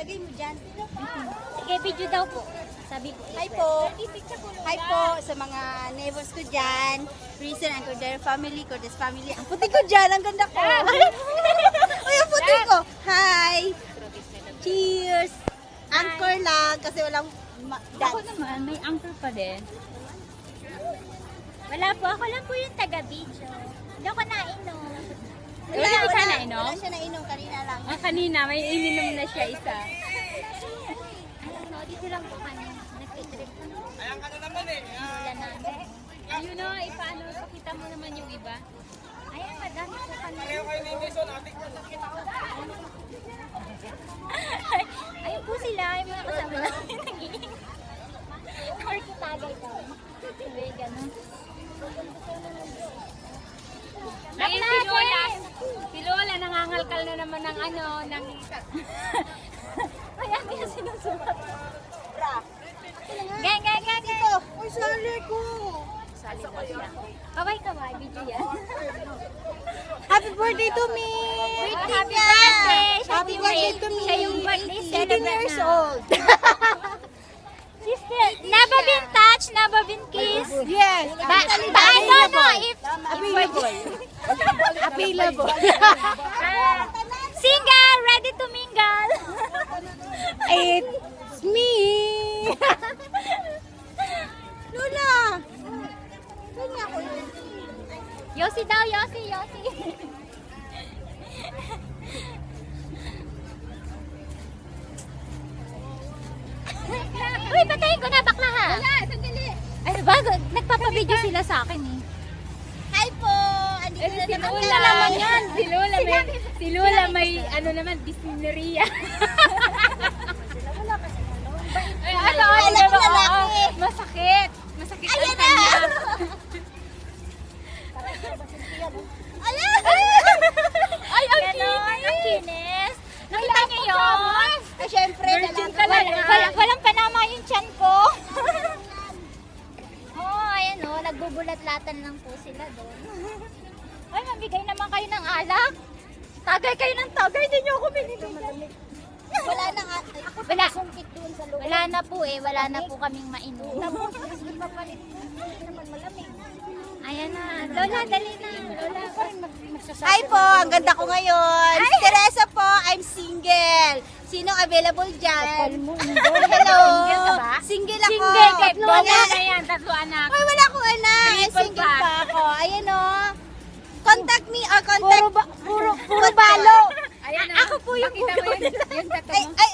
Lagay mo dyan. Sige, video daw po. Sabi ko. Hi po. Hi po sa mga neighbors ko dyan. Reason and Cordero family, Cordes family. Ang puti ko dyan, ang ganda ko. Uy, ang puti ko. Hi. Cheers. Anchor lang kasi walang Ako naman, may anchor pa din. Wala po, ako lang po yung taga-video. Hindi ako nainom. Wala ka nainom? Wala siya nainom, kanina lang. Ah, kanina, may ininom na siya isa. Ano, dito lang po kami. Nag-trip. Ayan ka na naman eh. Wala namin. Ayun o, ipaano, pakita mo naman yung iba. Ayan, madami po kami. Pareho kayo ni Mason, atik ko. Ayun po sila, yung mga kasama namin nag-iing. Or kitagay ka. Sabi, gano'n. Ayun si Lola nangangalkal na naman ng ano, ng Kaya kaya sinusukat. Bra. Gang, gang, gang, Dito. Uy, sali ko. Kaway-kaway, video yan. Happy birthday to me. Happy birthday! Siya Happy yung birthday to me. Siya yung birthday 18 celebrant years na. old. Sister, never been touched, never been kissed. Yes. But I don't know if Available. Available. Single, ready to mingle. It's me. Lola. Kanya ako. Yossi daw, Yossi, Yossi. Uy, patayin ko na, bakla ha. Wala, sandali. Ano ba? Nagpapabideo sila sa akin eh. Hi po. Andito na si naman Lola. naman yan. Si Lola may ano naman, distilleria. Ay, ano, Wala ko lalaki. masakit. Masakit ang Ayan na. kanya. Ala. Ay, ang Ganon, ang kinis. Nakita niyo yun? Ay, syempre. Virgin dalaga. talaga. Walang panama yung tiyan ko. Oh, ayan o. Nagbubulat-latan lang po sila doon. Ay, mabigay naman kayo ng alak. Tagay kayo ng tagay. Hindi niyo ako binibigyan. Wala na nga. Wala. Sungkit doon sa loob. Wala na po eh. Wala na po kaming mainom. Papalit mo. Hindi naman malamig. Ayan na. Lola, dali na. Lola. Hi po, ang ganda ko ngayon. Si Teresa po, I'm single. Sinong available dyan? Hello. Single ka ba? Single ako. Single, kay Wala. Lola na yan, tatlo anak. Ay, wala akong anak. Triple Single pa. pa ako. Ayan o. Contact me or contact. Puro balo. Ayan na. Ako po yung Pakita mo yun, yung tattoo Ay, mo. ay,